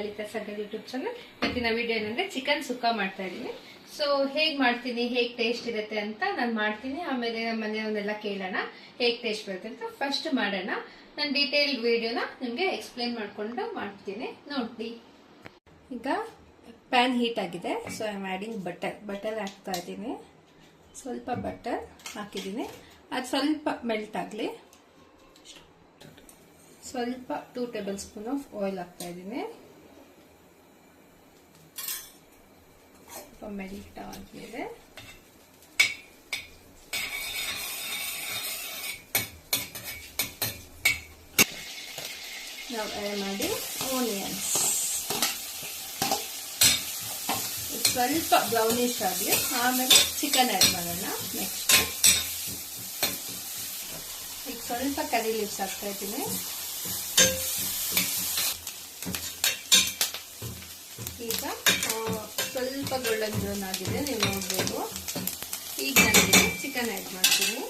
Lalitha Sagar YouTube channel. ಇವತ್ತಿನ video ಏನಂದ್ರೆ chicken sukka ಮಾಡ್ತಾ ಇದೀನಿ. ಸೊ ಹೇಗ್ ಮಾಡ್ತೀನಿ, ಹೇಗ್ ಟೇಸ್ಟ್ ಇರುತ್ತೆ ಅಂತ ನಾನು ಮಾಡ್ತೀನಿ. ಆಮೇಲೆ ನಮ್ಮ ಮನೆಯವನ್ನೆಲ್ಲ ಕೇಳೋಣ ಹೇಗ್ ಟೇಸ್ಟ್ ಬರುತ್ತೆ ಅಂತ. ಫಸ್ಟ್ ಮಾಡೋಣ. ನಾನು ಡೀಟೇಲ್ ವಿಡಿಯೋನ ನಿಮ್ಗೆ ಎಕ್ಸ್ಪ್ಲೇನ್ ಮಾಡ್ಕೊಂಡು ಮಾಡ್ತೀನಿ, ನೋಡಿ. ಈಗ ಪ್ಯಾನ್ ಹೀಟ್ ಆಗಿದೆ. So I am adding butter ಹಾಕ್ತಾ ಇದ್ದೀನಿ. ಸ್ವಲ್ಪ ಬಟರ್ ಹಾಕಿದ್ದೀನಿ. ಅದು ಸ್ವಲ್ಪ ಮೆಲ್ಟ್ ಆಗಲಿ. ಸ್ವಲ್ಪ 2 ಟೇಬಲ್ ಸ್ಪೂನ್ ಆಫ್ ಆಯಿಲ್ ಹಾಕ್ತಾ ಇದ್ದೀನಿ. ಸ್ವಲ್ಪ ಮೆಲ್ಟ್ ಆದ್ಮೇಲೆ ನಾವು ಆ್ಯಡ್ ಮಾಡಿ ಆನಿಯನ್ಸ್ ಸ್ವಲ್ಪ ಬ್ರೌನಿಶ್ ಆಗಲಿ. ಆಮೇಲೆ ಚಿಕನ್ ಆ್ಯಡ್ ಮಾಡೋಣ. ನೆಕ್ಸ್ಟ್ ಈಗ ಸ್ವಲ್ಪ ಕರಿ ಲೀವ್ಸ್ ಹಾಕ್ತಾ ಇದ್ದೀನಿ. ಈಗ ಸ್ವಲ್ಪ ಗೋಲ್ಡನ್ ಬ್ರೌನ್ ಆಗಿದೆ, ನೀವು ನೋಡ್ಬೋದು. ಈಗ ನಾನು ಚಿಕನ್ ಆ್ಯಡ್ ಮಾಡ್ತೀನಿ.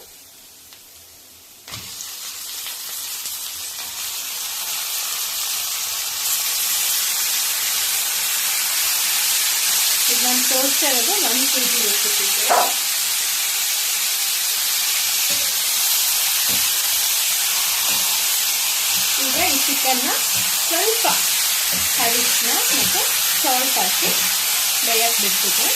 ಈಗ ನಾನು ತೋರಿಸ್ತಾ ಇರೋದು 1 kg ರೆಸಿಪಿಗೆ. ಈಗ ಈ ಚಿಕನ್ನ ಸ್ವಲ್ಪ ಅರಿಶಿನ ಮತ್ತು ಸಾಲ್ಟ್ ಹಾಕಿ ಬೇಯಕ್ಕೆ ಬಿಡ್ತಿದ್ದೆ.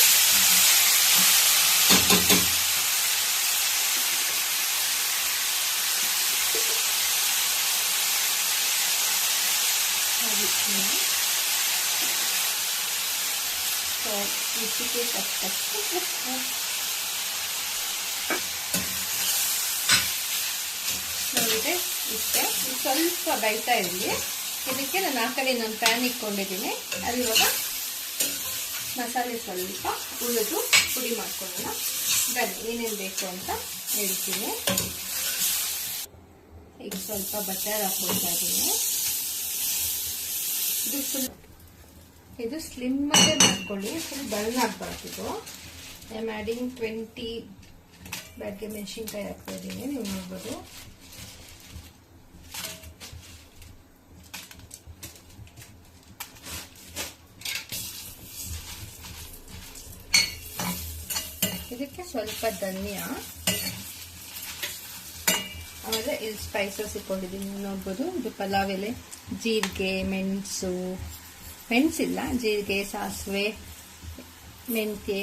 ಅರಿಶಿನ ರುಚಿಗೆ ತಕ್ಕಷ್ಟು ಉಪ್ಪು. ನೋಡಿದ್ರೆ ಇಷ್ಟೇ. ಸ್ವಲ್ಪ ಬೇಯ್ತಾ ಇರಲಿ. ಇದಕ್ಕೆ ನಾನು ಆ ಕಡೆ ಇನ್ನೊಂದು ಪ್ಯಾನ್ ಇಟ್ಕೊಂಡಿದ್ದೀನಿ. ಅದು ಇವಾಗ ಮಸಾಲೆ ಸ್ವಲ್ಪ ಉಳಿದು ಪುಡಿ ಮಾಡ್ಕೊಳ್ಳೋಣ. ಬನ್ನಿ ಏನೇನು ಬೇಕು ಅಂತ ಹೇಳ್ತೀನಿ. ಈಗ ಸ್ವಲ್ಪ ಬಟರ್ ಹಾಕೊಳ್ತಾ ಇದ್ದೀನಿ. ಇದು ಸ್ಲಿಮ್ ಆಗಿ ಮಾಡ್ಕೊಳ್ಳಿ, ಫುಲ್ ಬರ್ನ್ ಆಗಬಾರ್ದು. ಐ ಆಮ್ ಆ್ಯಡಿಂಗ್ 20 ಬ್ಯಾಡ್ಗೆ ಮೆಣಸಿನ್ಕಾಯಿ ಹಾಕ್ತಾ ಇದ್ದೀನಿ, ನೀವು ನೋಡ್ಬೋದು. ಇದಕ್ಕೆ ಸ್ವಲ್ಪ ಧನಿಯಾ, ಆಮೇಲೆ ಇಲ್ಲಿ ಸ್ಪೈಸಸ್ ಇಟ್ಕೊಂಡಿದ್ದೀನಿ, ನೀವು ನೋಡ್ಬೋದು. ಇದು ಪಲಾವ್ ಎಲೆ, ಜೀರಿಗೆ, ಮೆಣಸಿಲ್ಲ, ಜೀರಿಗೆ, ಸಾಸಿವೆ, ಮೆಂತ್ಯ,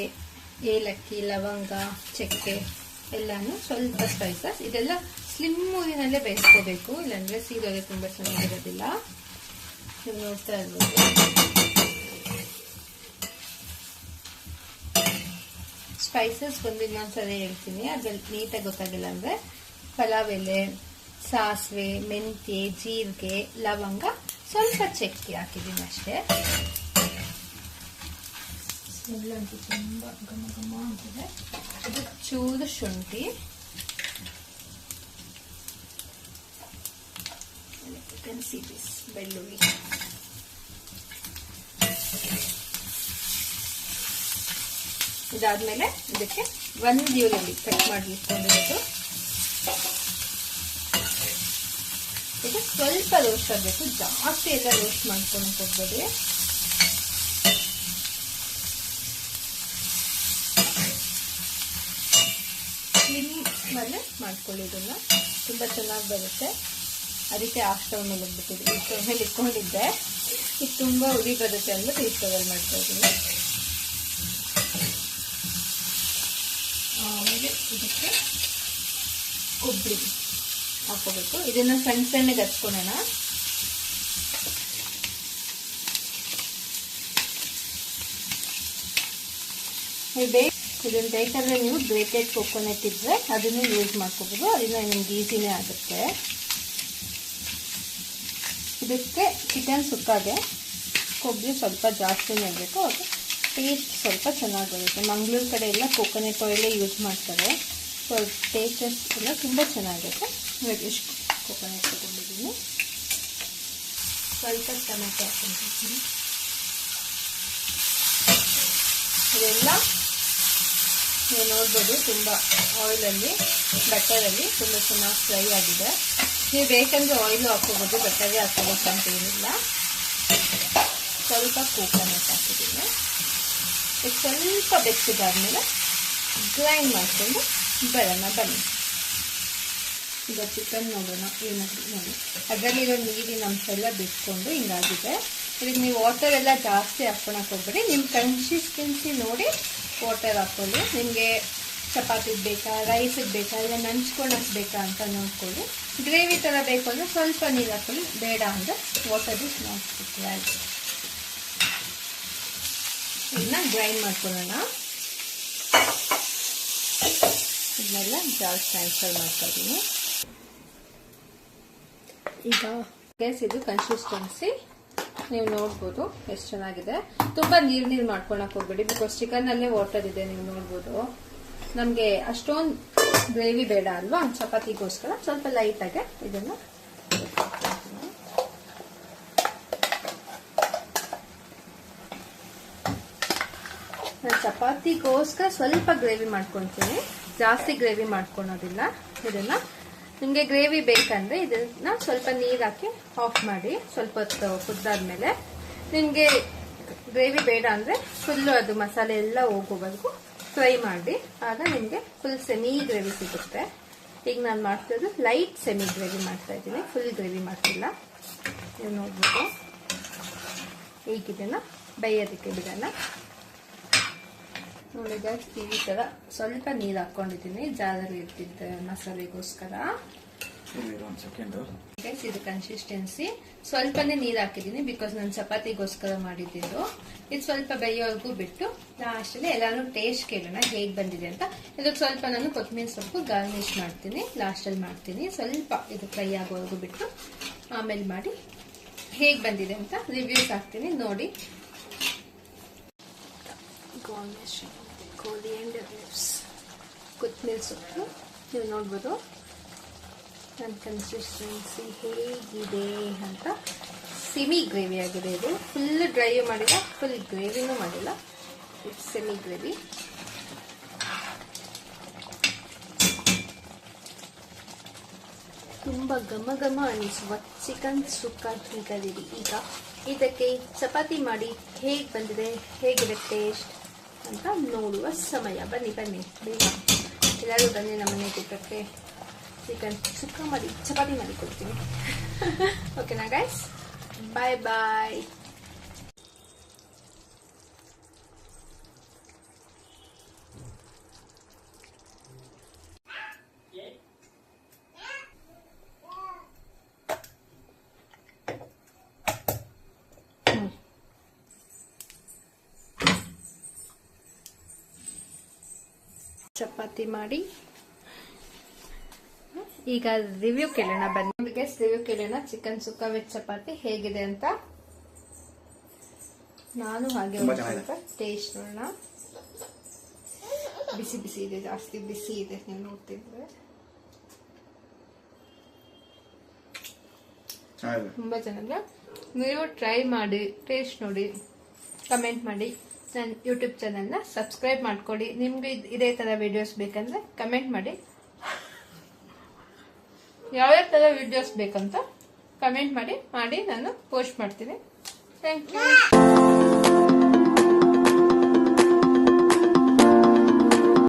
ಏಲಕ್ಕಿ, ಲವಂಗ, ಚಕ್ಕೆ ಎಲ್ಲಾನು ಸ್ವಲ್ಪ ಸ್ಪೈಸಸ್. ಇದೆಲ್ಲ ಸ್ಲಿಮ್ ಊರಿನಲ್ಲೇ ಬೇಯಿಸ್ಕೋಬೇಕು, ಇಲ್ಲಾಂದ್ರೆ ಸೀದೋಗೆ ತುಂಬಾ ಚೆನ್ನಾಗಿರೋದಿಲ್ಲ. ನೀವು ನೋಡ್ತಾ ಇರ್ಬೋದು. ಸ್ಪೈಸಸ್ ಬಂದು ಇನ್ನೊಂದ್ಸರಿ ಹೇಳ್ತೀನಿ, ಅದ್ರಲ್ಲಿ ನೀಟಾಗಿ ಗೊತ್ತಾಗಿಲ್ಲ ಅಂದ್ರೆ ಪಲಾವ್ ಎಲೆ, ಸಾಸಿವೆ, ಮೆಂತ್ಯ, ಜೀರಿಗೆ, ಲವಂಗ, ಸ್ವಲ್ಪ ಚಕ್ಕೆ ಹಾಕಿದ್ದೀನಿ ಅಷ್ಟೇ. ಎಲ್ಲಂತೂ ತುಂಬಾ ಘಮ ಘಮ ಅಂತಿದೆ. ಇದು ಚೂರು ಶುಂಠಿ, ಬೆಳ್ಳುಳ್ಳಿ. ಇದಾದ್ಮೇಲೆ ಇದಕ್ಕೆ 1 ಈರುಳ್ಳಿ ಕಟ್ ಮಾಡಿ ಇಟ್ಕೊಂಡಿರೋದು. ಇದು ಸ್ವಲ್ಪ ರೋಸ್ಟ್ ಆಗಬೇಕು, ಜಾಸ್ತಿ ಎಲ್ಲ ರೋಸ್ಟ್ ಮಾಡ್ಕೊಂಡು ಹೋಗ್ಬೇಡಿ. ಸ್ಲಿಮ್ ಮೇಲೆ ಮಾಡ್ಕೊಳ್ಳಿ, ಇದನ್ನ ತುಂಬಾ ಚೆನ್ನಾಗಿ ಬರುತ್ತೆ. ಅದಕ್ಕೆ ಆ ಸ್ಟವ್ ಮೇಲೆ ಇಟ್ಬಿಟ್ಟಿದ್ದೆ, ಈ ಸ್ಟವ್ ಮೇಲೆ ಇಟ್ಕೊಂಡಿದ್ದೆ. ಇದು ತುಂಬಾ ಉರಿ ಬರುತ್ತೆ ಅಂದ್ಬಿಟ್ಟು ಈ ಸ್ಟವ್ ಅಲ್ಲಿ ಮಾಡ್ತಾ ಇದ್ದೀನಿ. ಆಮೇಲೆ ಇದಕ್ಕೆ ಕೊಬ್ಬರಿ ಹಾಕೋಬೇಕು. ಇದನ್ನ ಸಣ್ಣಗೆ ಹಚ್ಕೊಳ್ಳೋಣ. ಇದನ್ನ ಬೇಕಾದ್ರೆ ನೀವು ಗ್ರೇಟೆಡ್ ಕೋಕೋನಟ್ ಇದ್ರೆ ಅದನ್ನು ಯೂಸ್ ಮಾಡ್ಕೋಬಹುದು, ಅದನ್ನ ನಿಮ್ಗೆ ಈಸಿನೇ ಆಗುತ್ತೆ. ಇದಕ್ಕೆ ಚಿಕನ್ ಸುಕ್ಕಾಗೆ ಕೊಬ್ಬರಿ ಸ್ವಲ್ಪ ಜಾಸ್ತಿನೇ ಇರಬೇಕು, ಅದು ಟೇಸ್ಟ್ ಸ್ವಲ್ಪ ಚೆನ್ನಾಗಿ ಬರುತ್ತೆ. ಮಂಗಳೂರು ಕಡೆ ಎಲ್ಲ ಕೋಕೋನಟ್ ಆಯಿಲೇ ಯೂಸ್ ಮಾಡ್ತಾರೆ. ಸೊ ಟೇಸ್ಟಸ್ ಎಲ್ಲ ತುಂಬ ಚೆನ್ನಾಗಿರುತ್ತೆ. ಇವಾಗ ಎಷ್ಟು ಕೋಕೋನಟ್ ತಗೊಂಡಿದ್ದೀನಿ, ಸ್ವಲ್ಪ ಟೊಮೆಟೊ ಹಾಕೊಂಡಿದ್ದೀನಿ. ಇದೆಲ್ಲ ನೀವು ನೋಡ್ಬೋದು, ತುಂಬ ಆಯಿಲಲ್ಲಿ, ಬಟರಲ್ಲಿ ತುಂಬ ಚೆನ್ನಾಗಿ ಫ್ರೈ ಆಗಿದೆ. ನೀವು ಬೇಕಂದ್ರೆ ಆಯಿಲ್ ಹಾಕೋಬಹುದು, ಬಟರೇ ಹಾಕೋಬೇಕಂತ ಏನಿಲ್ಲ. ಸ್ವಲ್ಪ ಕೋಕೋನಟ್ ಹಾಕಿದ್ದೀನಿ. ಇದು ಸ್ವಲ್ಪ ಬೆಚ್ಚಗಾದ್ಮೇಲೆ ಗ್ರೈಂಡ್ ಮಾಡಿಕೊಂಡು ಬರೋಣ ಬನ್ನಿ. ಈಗ ಚಿಕನ್ ನೋಡೋಣ ಏನಾದ್ರು ನೋಡಿ. ಅದರಲ್ಲಿರೋ ನೀರಿನ ಅಂಶ ಎಲ್ಲ ಬಿಟ್ಕೊಂಡು ಹಿಂಗಾಗಿದೆ. ಇದಕ್ಕೆ ನೀವು ವಾಟರ್ ಎಲ್ಲ ಜಾಸ್ತಿ ಹಾಕ್ಕೊಳಕ್ಕೆ ಹೋಗ್ಬೇಡಿ. ನಿಮ್ಮ ಕನ್ಸಿಸ್ಟೆನ್ಸಿ ನೋಡಿ ವಾಟರ್ ಹಾಕ್ಕೊಳ್ಳಿ. ನಿಮಗೆ ಚಪಾತಿಗೆ ಬೇಕಾ, ರೈಸಿಗೆ ಬೇಕಾ, ಇಲ್ಲ ನಂಚ್ಕೊಳಕ್ಕೆ ಬೇಕಾ ಅಂತ ನೋಡ್ಕೊಳ್ಳಿ. ಗ್ರೇವಿ ಥರ ಬೇಕು ಅಂದರೆ ಸ್ವಲ್ಪ ನೀರು ಹಾಕೊಳ್ಳಿ, ಬೇಡ ಅಂದರೆ ವಾಟರ್ ಇಸ್ ನಾಟ್ ರಿಕ್ವೈರ್ಡ್. ಇದನ್ನ ಗ್ರೈಂಡ್ ಮಾಡ್ಕೊಳ್ಳೋಣ. ಇದನ್ನೆಲ್ಲ ಜಾಸ್ತಿ ಟ್ರಾನ್ಸ್ಫರ್ ಮಾಡ್ತಾ ಇದ್ದೀನಿ. ಈಗ ಗ್ಯಾಸ್ ಇದು ಕನ್ಸಿಸ್ಟೆನ್ಸಿ ನೀವು ನೋಡ್ಬೋದು ಎಷ್ಟು ಚೆನ್ನಾಗಿದೆ. ತುಂಬ ನೀರು ಮಾಡ್ಕೊಳಕ್ಕೆ ಹೋಗ್ಬೇಡಿ, ಬಿಕಾಸ್ ಚಿಕನ್ನಲ್ಲೇ ವಾಟರ್ ಇದೆ. ನೀವು ನೋಡ್ಬೋದು ನಮಗೆ ಅಷ್ಟೊಂದು ಗ್ರೇವಿ ಬೇಡ ಅಲ್ವಾ ಚಪಾತಿಗೋಸ್ಕರ. ಸ್ವಲ್ಪ ಲೈಟಾಗೆ ಇದನ್ನು ನಾನು ಚಪಾತಿಗೋಸ್ಕರ ಸ್ವಲ್ಪ ಗ್ರೇವಿ ಮಾಡ್ಕೊತೀನಿ, ಜಾಸ್ತಿ ಗ್ರೇವಿ ಮಾಡ್ಕೊಳೋದಿಲ್ಲ. ಇದನ್ನ ನಿಮಗೆ ಗ್ರೇವಿ ಬೇಕಂದ್ರೆ ಇದನ್ನ ಸ್ವಲ್ಪ ನೀರು ಹಾಕಿ ಆಫ್ ಮಾಡಿ. ಸ್ವಲ್ಪ ಹೊತ್ತು ಕುದ್ದಾದ್ಮೇಲೆ ನಿಮಗೆ ಗ್ರೇವಿ ಬೇಡ ಅಂದ್ರೆ ಫುಲ್ಲು ಅದು ಮಸಾಲೆ ಎಲ್ಲ ಹೋಗೋವರೆಗೂ ಫ್ರೈ ಮಾಡಿ, ಆಗ ನಿಮಗೆ ಫುಲ್ ಸೆಮಿ ಗ್ರೇವಿ ಸಿಗುತ್ತೆ. ಈಗ ನಾನು ಮಾಡ್ತಿರೋದು ಲೈಟ್ ಸೆಮಿ ಗ್ರೇವಿ ಮಾಡ್ತಾ ಇದ್ದೀನಿ, ಫುಲ್ ಗ್ರೇವಿ ಮಾಡ್ತಿಲ್ಲ. ನೀವು ನೋಡ್ಬೋದು. ಈಗ ಇದನ್ನ ಬೇಯೋದಕ್ಕೆ ಬಿಡೋಣ. ನೋಡಿ ಗೈಸ್, ಈ ತರ ಸ್ವಲ್ಪ ನೀರು ಹಾಕೊಂಡಿದ್ದೀನಿ ಜಾರಲ್ಲಿ ಇರ್ತಿದ್ದ ಮಸಾಲೆಗೋಸ್ಕರ. ಗೈಸ್ ಇದು ಕನ್ಸಿಸ್ಟೆನ್ಸಿ ಸ್ವಲ್ಪನೇ ನೀರು ಹಾಕಿದ್ದೀನಿ, ಬಿಕಾಸ್ ನಾನು ಚಪಾತಿಗೋಸ್ಕರ ಮಾಡಿದ್ದು. ಇದು ಸ್ವಲ್ಪ ಬೇಯೋವರೆಗೂ ಬಿಟ್ಟು ಲಾಸ್ಟಲ್ಲಿ ಎಲ್ಲಾನು ಟೇಸ್ಟ್ ಕೇಳೋಣ ಹೇಗೆ ಬಂದಿದೆ ಅಂತ. ಇದಕ್ಕೆ ಸ್ವಲ್ಪ ನಾನು ಕೊತ್ತಂಬರಿ ಸೊಪ್ಪು ಗಾರ್ನಿಶ್ ಮಾಡ್ತೀನಿ, ಲಾಸ್ಟಲ್ಲಿ ಮಾಡ್ತೀನಿ. ಸ್ವಲ್ಪ ಇದು ಫ್ರೈ ಆಗೋವರೆಗೂ ಬಿಟ್ಟು ಆಮೇಲೆ ಮಾಡಿ ಹೇಗೆ ಬಂದಿದೆ ಅಂತ ರಿವ್ಯೂಸ್ ಹಾಕ್ತೀನಿ, ನೋಡಿ. ಕೊರಿಯಂಡರ್ ಲೀವ್ಸ್, ಕೊತ್ತಂಬರಿ ಸೊಪ್ಪು. ನೀವು ನೋಡ್ಬೋದು ನನ್ನ ಕನ್ಸಿಸ್ಟೆನ್ಸಿ ಹೇಗಿದೆ ಅಂತ. ಸೆಮಿ ಗ್ರೇವಿ ಆಗಿದೆ ಇದು. ಫುಲ್ ಡ್ರೈ ಮಾಡಿಲ್ಲ, ಫುಲ್ ಗ್ರೇವಿನೂ ಮಾಡಿಲ್ಲ. It's semi gravy. ತುಂಬ ಘಮ ಘಮ ಅನಿಸುವ ಚಿಕನ್ ಸುಕ್ಕ ತಿಂತಿದ್ದೀರಿ. ಈಗ ಇದಕ್ಕೆ ಚಪಾತಿ ಮಾಡಿ ಹೇಗೆ ಬಂದಿದೆ, ಹೇಗಿದೆ ಟೇಸ್ಟ್ ಅಂತ ನೋಡುವ ಸಮಯ. ಬನ್ನಿ ಬನ್ನಿ ಬೇಗ ಎಲ್ಲರೂ ಬನ್ನಿ ನಮ್ಮ ಮನೆ ಊಟಕ್ಕೆ. ಚಿಕನ್ ಸುಕ್ಕ ಮಾಡಿ ಚಪಾತಿ ಮಾಡಿ ಕೊಡ್ತೀನಿ. ಓಕೆನಾ ಗೈಸ್, ಬಾಯ್ ಬಾಯ್. ಚಪಾತಿ ಮಾಡಿ ಈಗ ರಿವ್ಯೂ ಕೇಳೋಣ ಬನ್ನಿ. ರಿವ್ಯೂ ಕೇಳೋಣ ಚಿಕನ್ ಸುಕ್ಕ ವಿತ್ ಚಪಾತಿ ಹೇಗಿದೆ ಅಂತ. ನಾನು ಹಾಗೆ ಸ್ವಲ್ಪ ಟೇಸ್ಟ್ ನೋಡೋಣ. ಬಿಸಿ ಬಿಸಿ ಇದೆ, ಜಾಸ್ತಿ ಬಿಸಿ ಇದೆ. ನೀವು ನೋಡ್ತಿದ್ರೆ ತುಂಬಾ ಚೆನ್ನಾಗಿದೆ. ನೀವು ಟ್ರೈ ಮಾಡಿ, ಟೇಸ್ಟ್ ನೋಡಿ, ಕಮೆಂಟ್ ಮಾಡಿ. ನನ್ನ ಯೂಟ್ಯೂಬ್ ಚಾನಲ್ನ ಸಬ್ಸ್ಕ್ರೈಬ್ ಮಾಡ್ಕೊಳ್ಳಿ. ನಿಮ್ಗೆ ಇದೇ ತರ ವಿಡಿಯೋಸ್ ಬೇಕಂದ್ರೆ ಕಮೆಂಟ್ ಮಾಡಿ. ಯಾವ್ಯಾವ ತರ ವಿಡಿಯೋಸ್ ಬೇಕಂತ ಕಮೆಂಟ್ ಮಾಡಿ ನಾನು ಪೋಸ್ಟ್ ಮಾಡ್ತೀನಿ. Thank you.